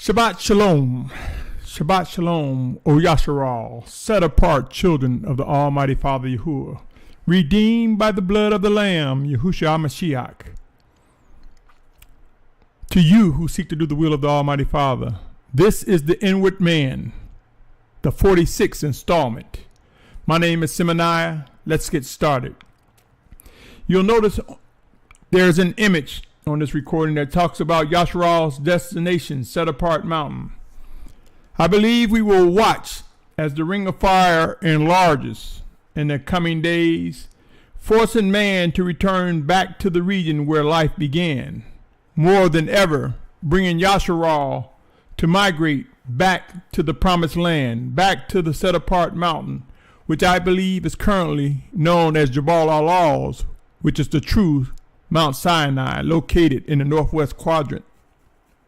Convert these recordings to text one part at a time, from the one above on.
Shabbat Shalom. Shabbat Shalom, O Yasharal, set apart children of the Almighty Father Yahuah, redeemed by the blood of the Lamb, Yahusha Mashyach. To you who seek to do the will of the Almighty Father, this is the inward man, the 46th installment. My name is Symmanayah. Let's get started. You'll notice there's an image on this recording that talks about Yasharal's destination, set-apart mountain. I believe we will watch as the ring of fire enlarges in the coming days, forcing man to return back to the region where life began, more than ever bringing Yasharal to migrate back to the promised land, back to the set-apart mountain, which I believe is currently known as Jabal al-Lawz, which is the true Mount Sinai, located in the northwest quadrant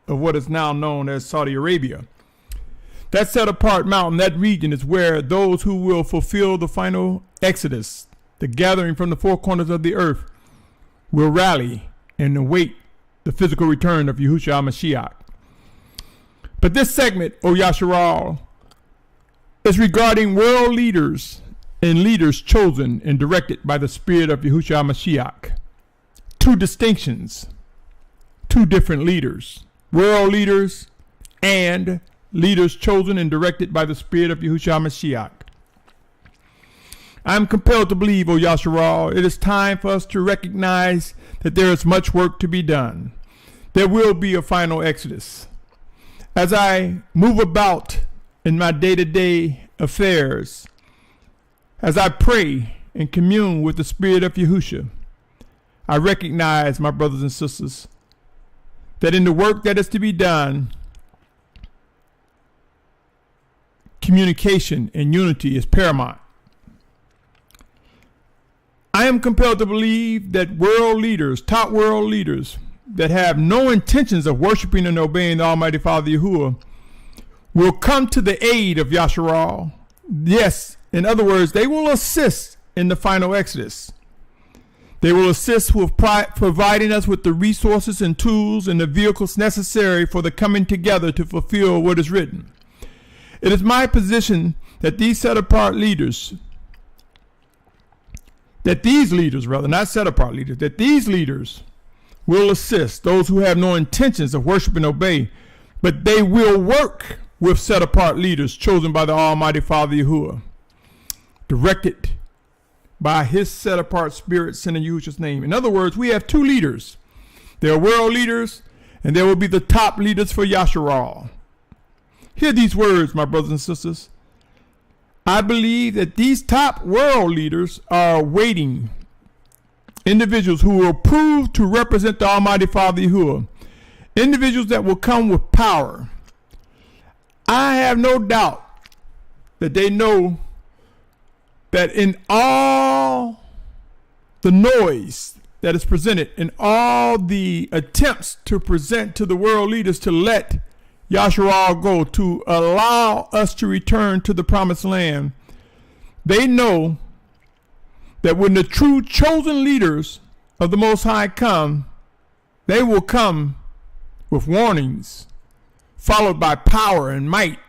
of what is now known as Saudi Arabia. That set-apart mountain, that region, is where those who will fulfill the final exodus, the gathering from the four corners of the earth, will rally and await the physical return of Yahusha Mashyach. But this segment, O Yasharal, is regarding world leaders and leaders chosen and directed by the Spirit of Yahusha Mashyach. Two distinctions, two different leaders, world leaders and leaders chosen and directed by the Spirit of Yahusha Mashyach. I am compelled to believe, O Yasharal, it is time for us to recognize that there is much work to be done. There will be a final exodus. As I move about in my day-to-day affairs, as I pray and commune with the Spirit of Yahusha, I recognize, my brothers and sisters, that in the work that is to be done, communication and unity is paramount. I am compelled to believe that world leaders, top world leaders, that have no intentions of worshiping and obeying the Almighty Father Yahuah will come to the aid of Yasharal. Yes, in other words, they will assist in the final exodus. They will assist with providing us with the resources and tools and the vehicles necessary for the coming together to fulfill what is written. It is my position that these set-apart leaders, that these leaders will assist those who have no intentions of worship and obey, but they will work with set-apart leaders chosen by the Almighty Father Yahuah, directed by his set-apart spirit sent in Yahusha's name. In other words, we have two leaders. There are world leaders, and there will be the top leaders for Yasharal. Hear these words, my brothers and sisters. I believe that these top world leaders are awaiting individuals who will prove to represent the Almighty Father Yahuah, individuals that will come with power. I have no doubt that they know that in all the noise that is presented, in all the attempts to present to the world leaders to let Yasharal go, to allow us to return to the promised land, they know that when the true chosen leaders of the Most High come, they will come with warnings, followed by power and might,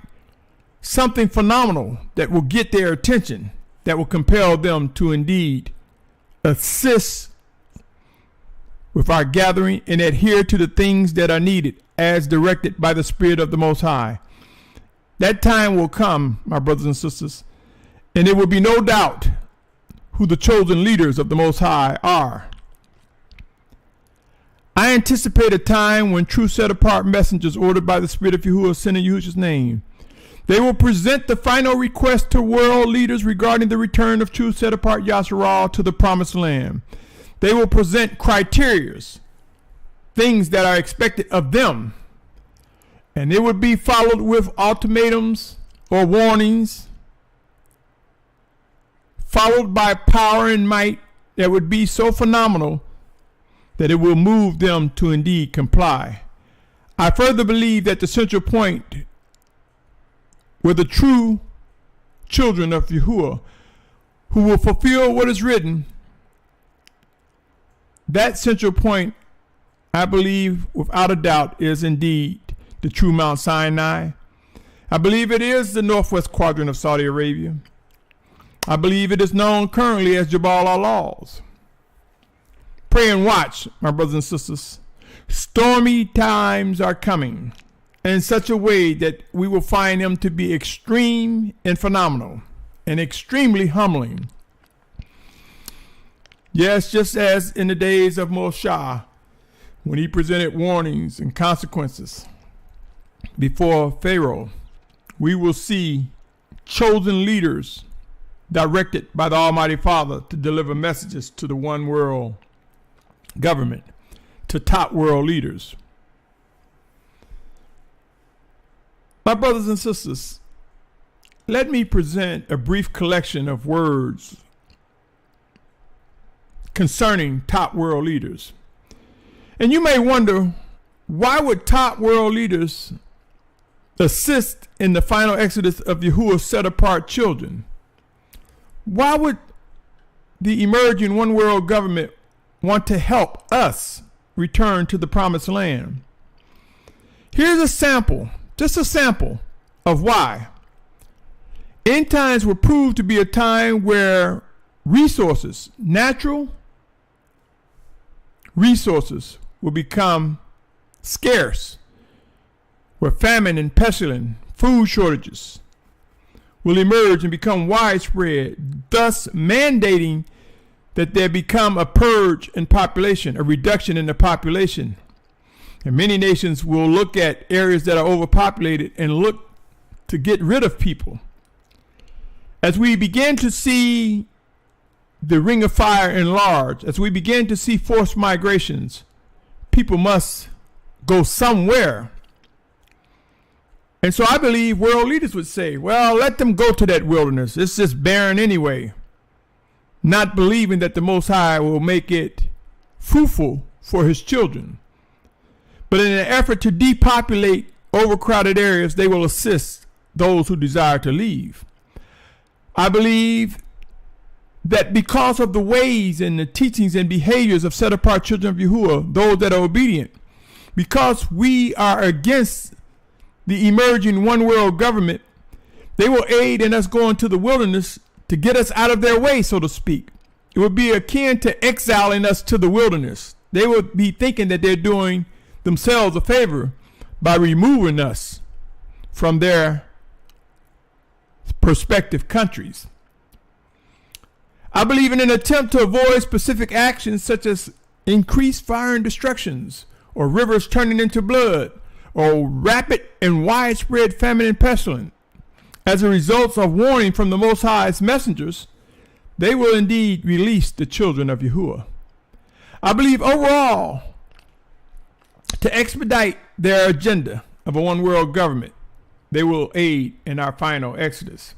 something phenomenal that will get their attention, that will compel them to indeed assist with our gathering and adhere to the things that are needed as directed by the Spirit of the Most High. That time will come, my brothers and sisters, and there will be no doubt who the chosen leaders of the Most High are. I anticipate a time when true set-apart messengers ordered by the Spirit of Yahuah sent in Yahusha's name, they will present the final request to world leaders regarding the return of true set-apart Yasharal to the promised land. They will present criteria, things that are expected of them, and it would be followed with ultimatums or warnings, followed by power and might that would be so phenomenal that it will move them to indeed comply. I further believe that the central point where the true children of Yahuah who will fulfill what is written, that central point, I believe without a doubt, is indeed the true Mount Sinai. I believe it is the northwest quadrant of Saudi Arabia. I believe it is known currently as Jabal al-Lawz. Pray and watch, my brothers and sisters. Stormy times are coming in such a way that we will find them to be extreme and phenomenal and extremely humbling. Yes, just as in the days of Mashyach, when he presented warnings and consequences before Pharaoh, we will see chosen leaders directed by the Almighty Father to deliver messages to the one world government, to top world leaders. My brothers and sisters, let me present a brief collection of words concerning top world leaders. And you may wonder, why would top world leaders assist in the final exodus of Yahuwah's set-apart children? Why would the emerging one world government want to help us return to the promised land? Here's a sample, just a sample of why. End times will prove to be a time where resources, natural resources, will become scarce, where famine and pestilence, food shortages will emerge and become widespread, thus mandating that there become a purge in population, a reduction in the population. And many nations will look at areas that are overpopulated and look to get rid of people. As we begin to see the ring of fire enlarge, as we begin to see forced migrations, people must go somewhere. And so I believe world leaders would say, well, let them go to that wilderness. It's just barren anyway. Not believing that the Most High will make it fruitful for his children. But in an effort to depopulate overcrowded areas, they will assist those who desire to leave. I believe that because of the ways and the teachings and behaviors of set-apart children of Yahuwah, those that are obedient, because we are against the emerging one world government, they will aid in us going to the wilderness to get us out of their way, so to speak. It would be akin to exiling us to the wilderness. They would be thinking that they're doing themselves a favor by removing us from their prospective countries. I believe in an attempt to avoid specific actions such as increased fire and destructions, or rivers turning into blood, or rapid and widespread famine and pestilence. As a result of warning from the Most High's messengers, they will indeed release the children of Yahuwah. I believe overall, to expedite their agenda of a one world government, they will aid in our final exodus.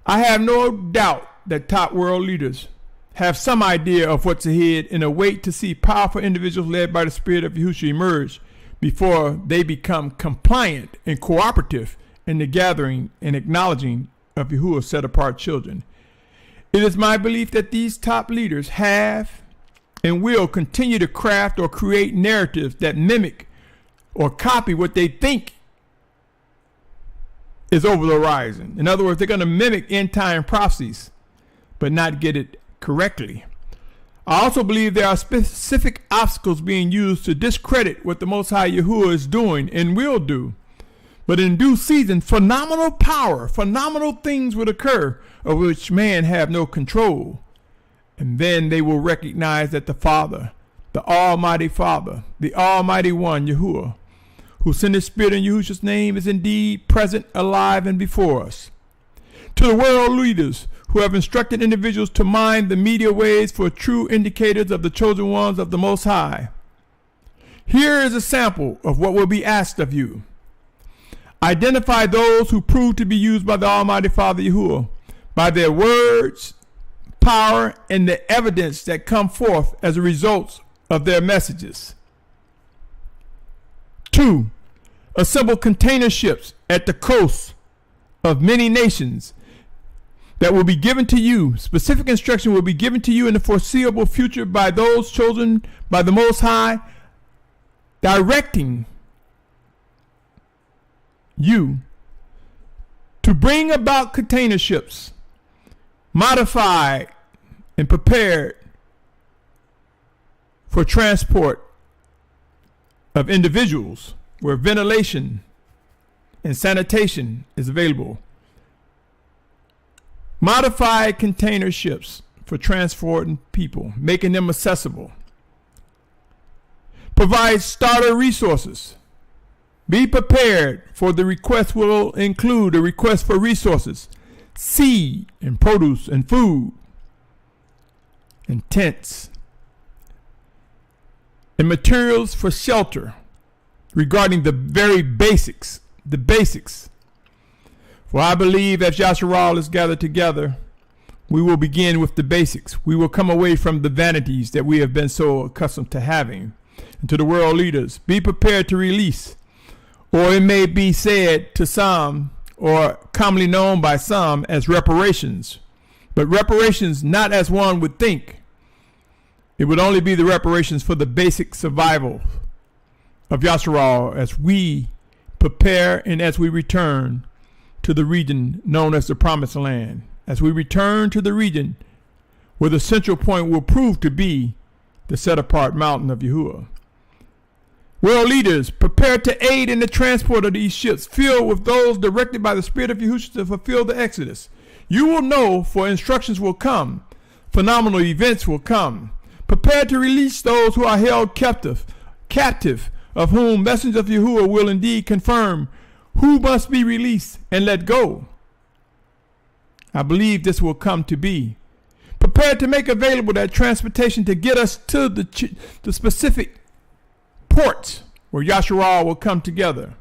I have no doubt that top world leaders have some idea of what's ahead and await to see powerful individuals led by the Spirit of Yahusha emerge before they become compliant and cooperative in the gathering and acknowledging of Yahuwah's set-apart children. It is my belief that these top leaders have and will continue to craft or create narratives that mimic or copy what they think is over the horizon. In other words, they're going to mimic end-time prophecies, but not get it correctly. I also believe there are specific obstacles being used to discredit what the Most High Yahuwah is doing and will do. But in due season, phenomenal power, phenomenal things would occur of which man have no control. And then they will recognize that the Father, the Almighty Father, the Almighty One, Yahuwah, who sent his Spirit in Yahusha's name, is indeed present, alive, and before us. To the world leaders who have instructed individuals to mind the media ways for true indicators of the chosen ones of the Most High, here is a sample of what will be asked of you. Identify those who prove to be used by the Almighty Father Yahuwah by their words, power, and the evidence that come forth as a result of their messages. 2. Assemble container ships at the coast of many nations that will be given to you. Specific instruction will be given to you in the foreseeable future by those chosen by the Most High, directing you to bring about container ships, modified and prepared for transport of individuals, where ventilation and sanitation is available. Modified container ships for transporting people, making them accessible. Provide starter resources. Be prepared, for the request will include a request for resources, seed and produce and food, and tents, and materials for shelter, regarding the very basics, the basics. For I believe as Yasharal is gathered together, we will begin with the basics. We will come away from the vanities that we have been so accustomed to having. And to the world leaders, be prepared to release, or it may be said to some, or commonly known by some, as reparations. But reparations not as one would think. It would only be the reparations for the basic survival of Yasharal as we prepare and as we return to the region known as the Promised Land. As we return to the region where the central point will prove to be the set-apart mountain of Yahuah. World leaders, prepare to aid in the transport of these ships, filled with those directed by the Spirit of Yahusha to fulfill the Exodus. You will know, for instructions will come. Phenomenal events will come. Prepare to release those who are held captive, of whom messengers of Yahuah will indeed confirm who must be released and let go. I believe this will come to be. Prepare to make available that transportation to get us to the specific ports where Yasharal will come together.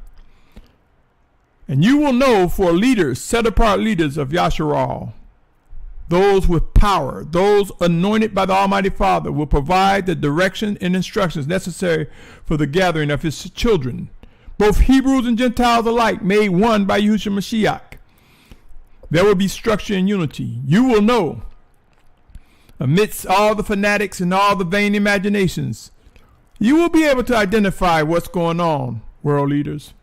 And you will know, for leaders, set-apart leaders of Yasharal, those with power, those anointed by the Almighty Father, will provide the direction and instructions necessary for the gathering of his children, both Hebrews and Gentiles alike, made one by Yahusha Mashyach. There will be structure and unity. You will know, amidst all the fanatics and all the vain imaginations, you will be able to identify what's going on, world leaders.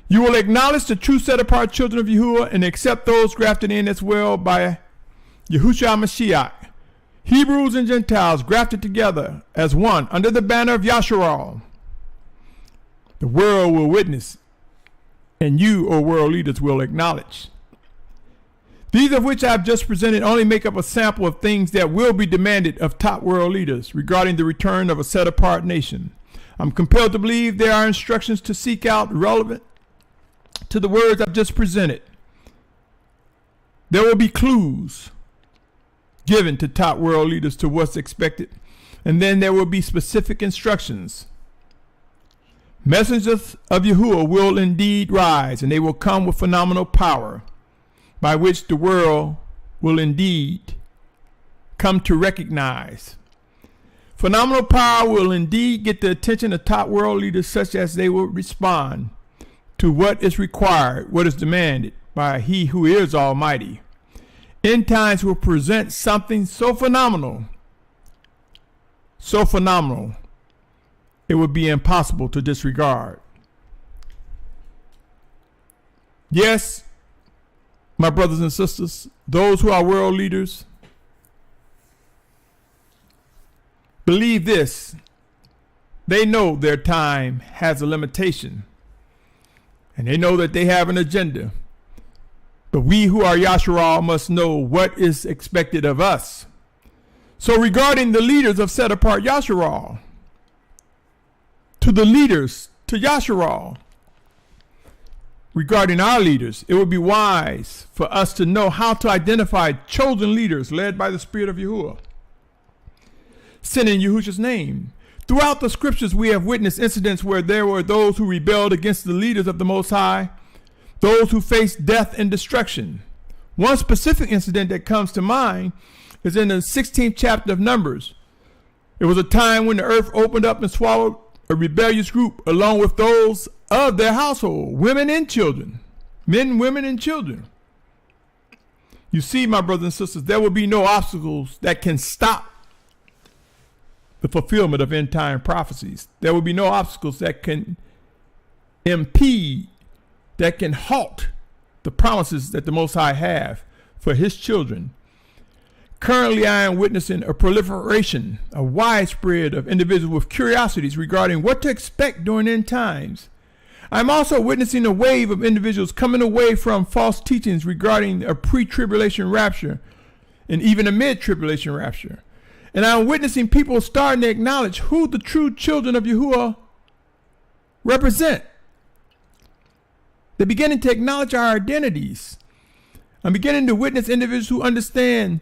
You will acknowledge the true set-apart children of Yahuah and accept those grafted in as well by Yahusha Mashyach. Hebrews and Gentiles grafted together as one under the banner of Yasharal. The world will witness, and you, O world leaders, will acknowledge. These of which I have just presented only make up a sample of things that will be demanded of top world leaders regarding the return of a set-apart nation. I'm compelled to believe there are instructions to seek out relevant to the words I've just presented. There will be clues given to top world leaders to what's expected, and then there will be specific instructions. Messengers of Yahuah will indeed rise, and they will come with phenomenal power, by which the world will indeed come to recognize. Phenomenal power will indeed get the attention of top world leaders, such as they will respond to what is required, what is demanded by He who is Almighty. End times will present something so phenomenal, it would be impossible to disregard. Yes, my brothers and sisters, those who are world leaders, believe this. They know their time has a limitation, and they know that they have an agenda. But we who are Yasharal must know what is expected of us. So regarding the leaders of Set-apart Yashar'al, to the leaders, to Yasharal, regarding our leaders, it would be wise for us to know how to identify chosen leaders led by the Spirit of Yahuah, sent in Yahusha's name. Throughout the scriptures, we have witnessed incidents where there were those who rebelled against the leaders of the Most High, those who faced death and destruction. One specific incident that comes to mind is in the 16th chapter of Numbers. It was a time when the earth opened up and swallowed a rebellious group along with those of their household, women and children, men, women, and children. You see, my brothers and sisters, there will be no obstacles that can stop the fulfillment of end time prophecies. There will be no obstacles that can impede that can halt the promises that the Most High have for his children. Currently, I am witnessing a proliferation, a widespread of individuals with curiosities regarding what to expect during end times. I'm also witnessing a wave of individuals coming away from false teachings regarding a pre-tribulation rapture and even a mid-tribulation rapture. And I'm witnessing people starting to acknowledge who the true children of Yahuah represent. They're beginning to acknowledge our identities. I'm beginning to witness individuals who understand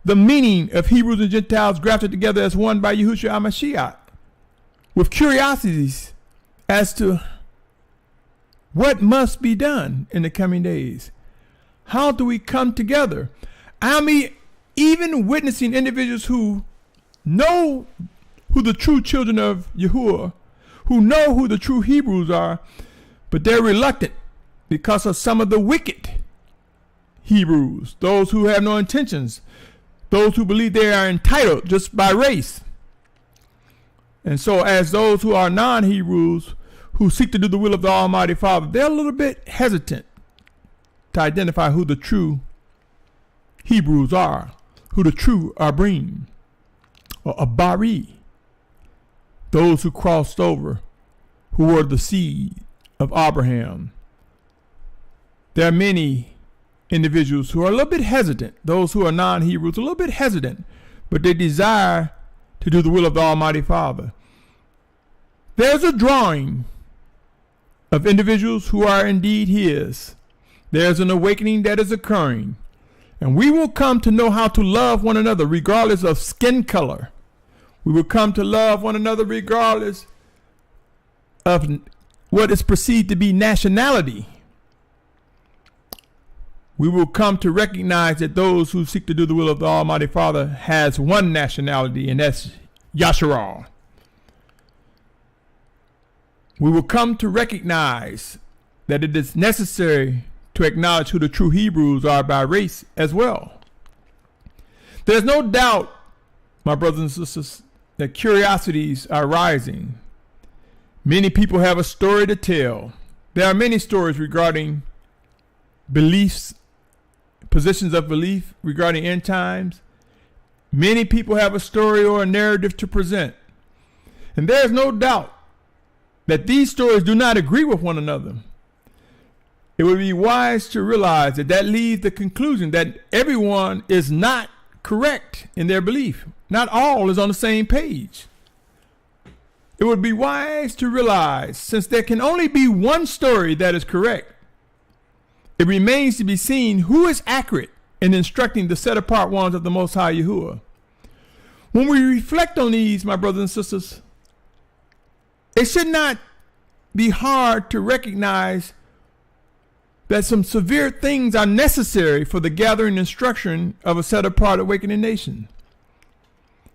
the meaning of Hebrews and Gentiles grafted together as one by Yahusha Mashyach, with curiosities as to what must be done in the coming days. How do we come together? I mean, even witnessing individuals who know who the true children of Yahuah, who know who the true Hebrews are, but they're reluctant because of some of the wicked Hebrews, those who have no intentions, those who believe they are entitled just by race. And so as those who are non-Hebrews who seek to do the will of the Almighty Father, they're a little bit hesitant to identify who the true Hebrews are, who the true Abrim or Abari, those who crossed over, who were the seed of Abraham. There are many individuals who are a little bit hesitant, those who are non-Hebrews, a little bit hesitant, but they desire to do the will of the Almighty Father. There's a drawing of individuals who are indeed his. There's an awakening that is occurring, and we will come to know how to love one another regardless of skin color. We will come to love one another regardless of what is perceived to be nationality. We will come to recognize that those who seek to do the will of the Almighty Father has one nationality, and that's Yasharal. We will come to recognize that it is necessary to acknowledge who the true Hebrews are by race as well. There's no doubt, my brothers and sisters, that curiosities are rising. Many people have a story to tell. There are many stories regarding beliefs, positions of belief regarding end times. Many people have a story or a narrative to present. And there is no doubt that these stories do not agree with one another. It would be wise to realize that that leads the conclusion that everyone is not correct in their belief. Not all is on the same page. It would be wise to realize, since there can only be one story that is correct, it remains to be seen who is accurate in instructing the set-apart ones of the Most High Yahuah. When we reflect on these, my brothers and sisters, it should not be hard to recognize that some severe things are necessary for the gathering and instruction of a set-apart awakening nation.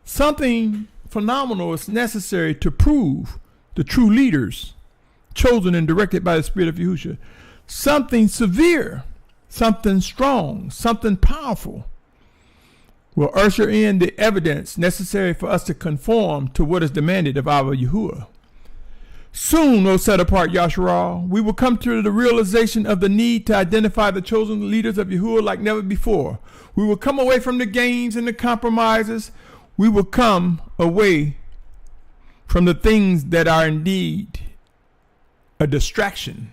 Something phenomenal is necessary to prove the true leaders chosen and directed by the Spirit of Yahusha. Something severe, something strong, something powerful will usher in the evidence necessary for us to conform to what is demanded of Abba Yahuah. Soon, O set-apart Yashar'al, we will come to the realization of the need to identify the chosen leaders of Yahuah like never before. We will come away from the games and the compromises. We will come away from the things that are indeed a distraction.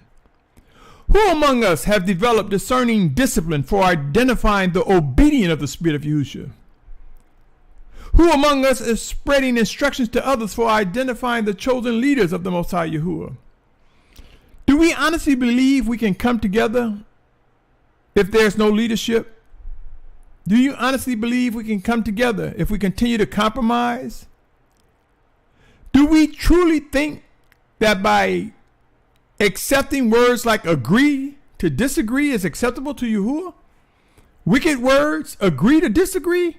Who among us have developed discerning discipline for identifying the obedient of the Spirit of Yahusha? Who among us is spreading instructions to others for identifying the chosen leaders of the Most High Yahuah? Do we honestly believe we can come together if there's no leadership? Do you honestly believe we can come together if we continue to compromise? Do we truly think that by accepting words like agree to disagree is acceptable to Yahuah? Wicked words, agree to disagree?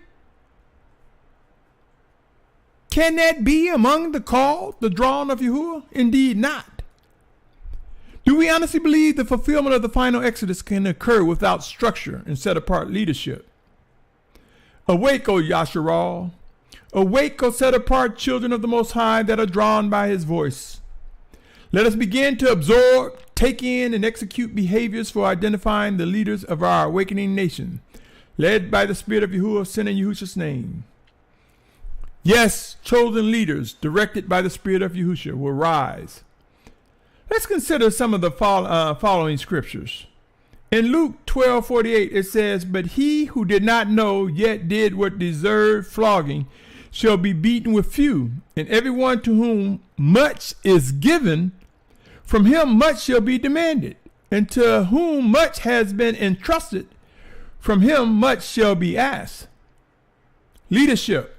Can that be among the called, the drawn of Yahuah? Indeed not. Do we honestly believe the fulfillment of the final Exodus can occur without structure and set-apart leadership? Awake, O Yasharal. Awake, O set-apart children of the Most High that are drawn by his voice. Let us begin to absorb, take in, and execute behaviors for identifying the leaders of our awakening nation, led by the Spirit of Yahuah, sent in Yahusha's name. Yes, chosen leaders, directed by the Spirit of Yahusha, will rise. Let's consider some of the following scriptures. In Luke 12:48, it says, "But he who did not know, yet did what deserved flogging, shall be beaten with few. And everyone to whom much is given, from him much shall be demanded. And to whom much has been entrusted, from him much shall be asked." Leadership.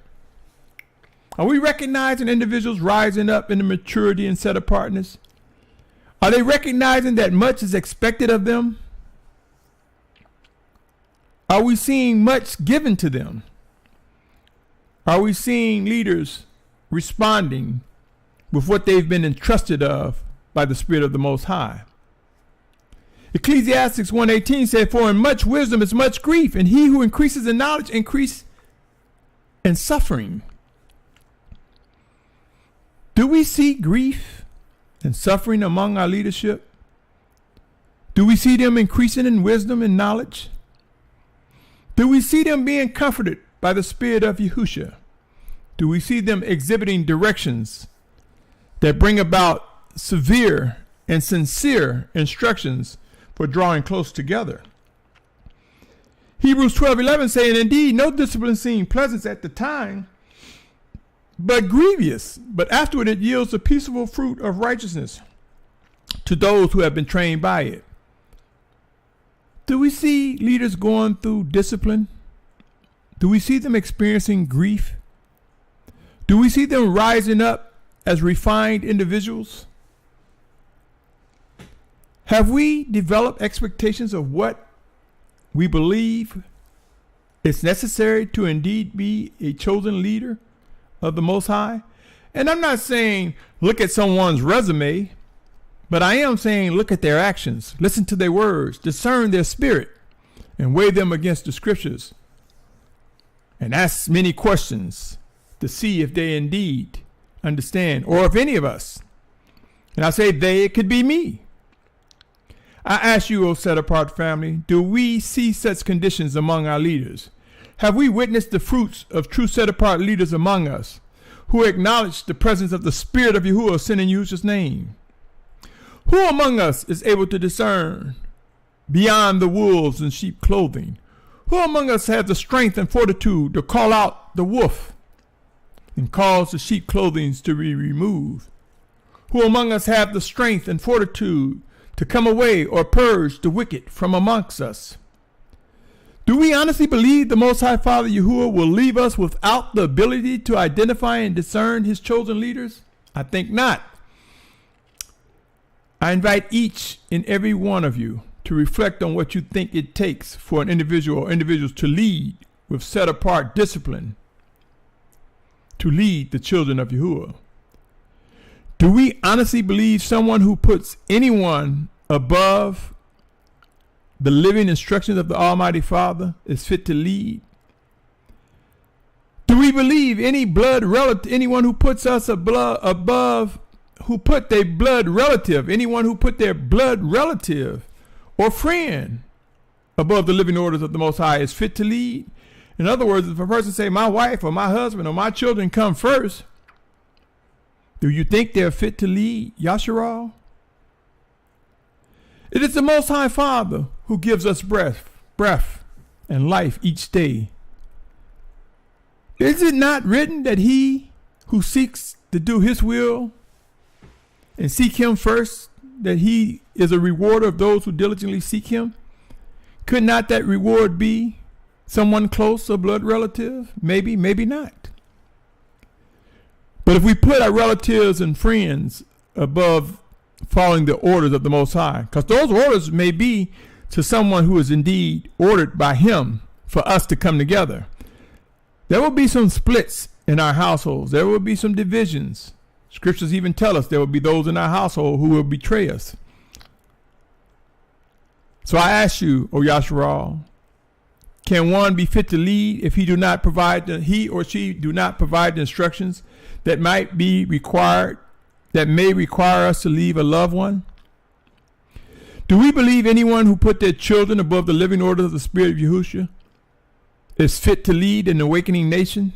Are we recognizing individuals rising up in the maturity and set-apartness? Are they recognizing that much is expected of them? Are we seeing much given to them? Are we seeing leaders responding with what they've been entrusted of by the Spirit of the Most High? Ecclesiastes 1:18 said, "For in much wisdom is much grief, and he who increases in knowledge increase in suffering." Do we see grief and suffering among our leadership? Do we see them increasing in wisdom and knowledge? Do we see them being comforted by the Spirit of Yahusha? Do we see them exhibiting directions that bring about severe and sincere instructions for drawing close together? Hebrews 12:11 saying, "Indeed, no discipline seemed pleasant at the time, but grievous. But afterward it yields the peaceable fruit of righteousness to those who have been trained by it." Do we see leaders going through discipline? Do we see them experiencing grief? Do we see them rising up as refined individuals? Have we developed expectations of what we believe is necessary to indeed be a chosen leader of the Most High? And I'm not saying look at someone's resume, but I am saying look at their actions, listen to their words, discern their spirit, and weigh them against the scriptures, and ask many questions to see if they indeed understand, or if any of us. And I say they, it could be me. I ask you, O set-apart family, do we see such conditions among our leaders? Have we witnessed the fruits of true set-apart leaders among us who acknowledge the presence of the Spirit of Yahuah sent in Yahusha's name? Who among us is able to discern beyond the wolves in sheep clothing? Who among us has the strength and fortitude to call out the wolf and cause the sheep clothing to be removed? Who among us have the strength and fortitude to come away or purge the wicked from amongst us? Do we honestly believe the Most High Father Yahuah will leave us without the ability to identify and discern his chosen leaders? I think not. I invite each and every one of you to reflect on what you think it takes for an individual or individuals to lead with set-apart discipline, to lead the children of Yahuah. Do we honestly believe someone who puts anyone above the living instructions of the Almighty Father is fit to lead? Do we believe anyone who puts us above, who put their blood relative, anyone who put their blood relative or friend above the living orders of the Most High is fit to lead? In other words, if a person say, my wife or my husband or my children come first, do you think they're fit to lead Yasharal? It is the Most High Father who gives us breath and life each day. Is it not written that he who seeks to do his will and seek him first, that he is a rewarder of those who diligently seek him? Could not that reward be someone close, a blood relative? Maybe, maybe not. But if we put our relatives and friends above following the orders of the Most High, because those orders may be to someone who is indeed ordered by him for us to come together, there will be some splits in our households. There will be some divisions. Scriptures even tell us there will be those in our household who will betray us. So I ask you, O Yasharal, can one be fit to lead if he or she do not provide the instructions that might be required that may require us to leave a loved one? Do we believe anyone who put their children above the living order of the Spirit of Yahusha is fit to lead an awakening nation?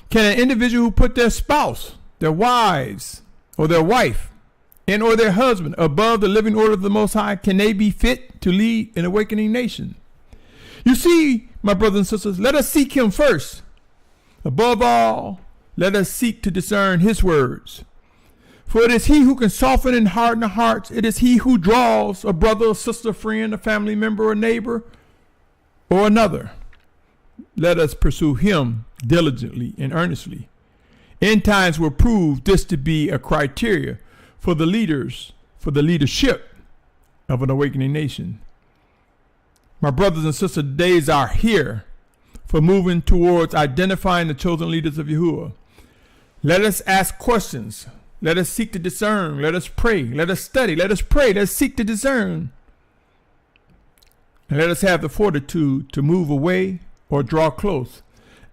Can an individual who put their spouse, their wives, or their wife, and or their husband above the living order of the Most High, can they be fit to lead an awakening nation? You see, my brothers and sisters, let us seek him first. Above all, let us seek to discern his words. For it is he who can soften and harden the hearts. It is he who draws a brother, a sister, a friend, a family member, a neighbor, or another. Let us pursue him diligently and earnestly. End times will prove this to be a criteria for the leaders, for the leadership of an awakening nation. My brothers and sisters, days are here for moving towards identifying the chosen leaders of Yahuah. Let us ask questions. Let us seek to discern. Let us pray. Let us study. Let us pray. Let us seek to discern. And let us have the fortitude to move away or draw close.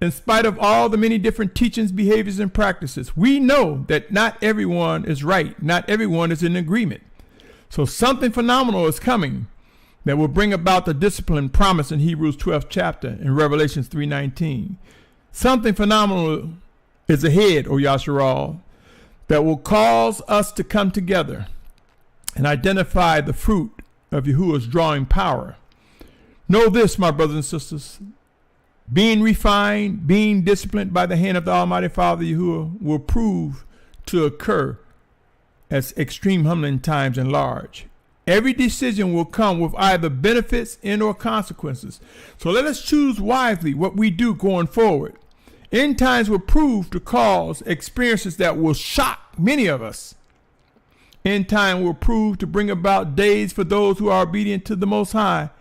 In spite of all the many different teachings, behaviors, and practices, we know that not everyone is right. Not everyone is in agreement. So something phenomenal is coming that will bring about the discipline promised in Hebrews 12th chapter and Revelations 3:19. Something phenomenal is ahead, O Yasharal, that will cause us to come together and identify the fruit of Yahuwah's drawing power. Know this, my brothers and sisters. Being refined, being disciplined by the hand of the Almighty Father Yahuah will prove to occur as extreme humbling times enlarge. Every decision will come with either benefits and or consequences. So let us choose wisely what we do going forward. End times will prove to cause experiences that will shock many of us. End time will prove to bring about days for those who are obedient to the Most High.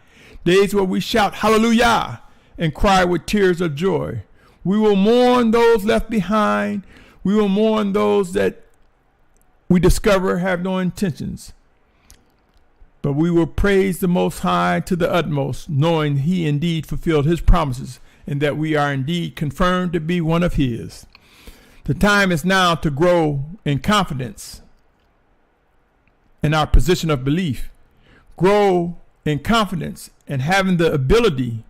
Days where we shout hallelujah and cry with tears of joy. We will mourn those left behind. We will mourn those that we discover have no intentions. But we will praise the Most High to the utmost, knowing he indeed fulfilled his promises and that we are indeed confirmed to be one of his. The time is now to grow in confidence in our position of belief. Grow in confidence and having the ability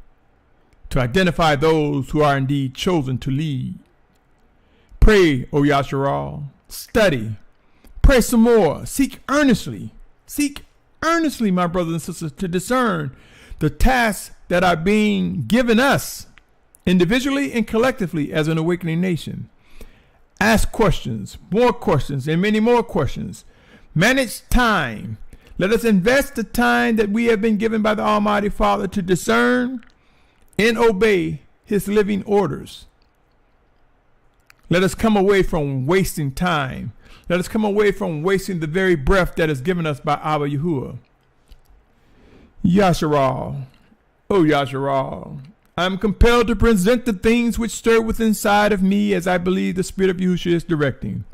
to identify those who are indeed chosen to lead. Pray, O Yasharal. Study. Pray some more. Seek earnestly. Seek earnestly, my brothers and sisters, to discern the tasks that are being given us individually and collectively as an awakening nation. Ask questions, and many more questions. Manage time. Let us invest the time that we have been given by the Almighty Father to discern and obey his living orders. Let us come away from wasting time. Let us come away from wasting the very breath that is given us by Abba Yahuah. Yasharal, O Yasharal, I am compelled to present the things which stir within inside of me as I believe the Spirit of Yahusha is directing.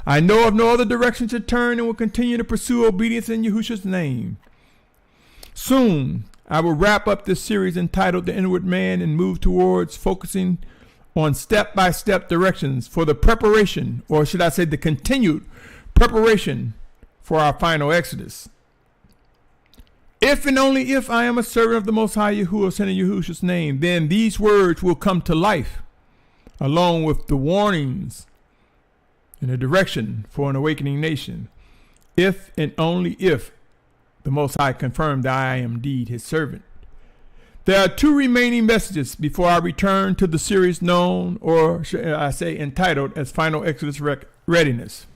I know of no other direction to turn and will continue to pursue obedience in Yahusha's name. Soon, I will wrap up this series entitled The Inward Man and move towards focusing on step-by-step directions for the preparation, or should I say the continued preparation for our final exodus. If and only if I am a servant of the Most High Yahuwah sent in Yahusha's name, then these words will come to life, along with the warnings and the direction for an awakening nation. If and only if the Most High confirmed that I am indeed his servant. There are two remaining messages before I return to the series known, or should I say entitled, as Final Exodus Readiness.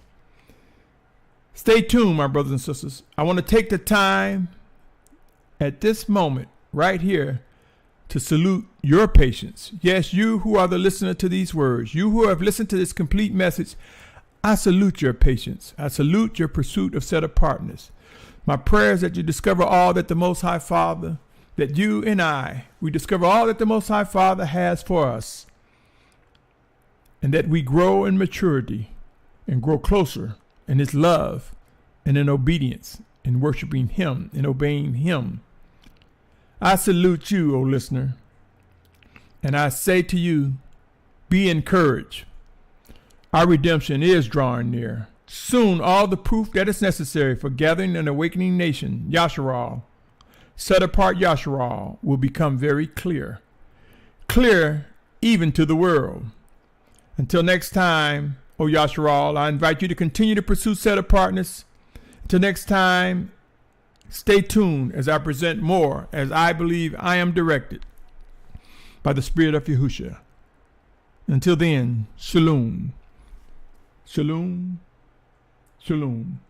Stay tuned, my brothers and sisters. I want to take the time at this moment right here to salute your patience. Yes, you who are the listener to these words, you who have listened to this complete message, I salute your patience. I salute your pursuit of set-apartness. My prayer is that you discover all that the Most High Father, that you and we discover all that the Most High Father has for us, and that we grow in maturity and grow closer in his love and in obedience in worshiping him and obeying him. I salute you, O listener, and I say to you, be encouraged. Our redemption is drawing near. Soon all the proof that is necessary for gathering an awakening nation, Yasharal, set-apart Yashar'al, will become very clear. Clear even to the world. Until next time, O Yasharal, I invite you to continue to pursue set-apartness. Until next time, stay tuned as I present more as I believe I am directed by the Spirit of Yahusha. Until then, Shalom. Shalom. Shalom.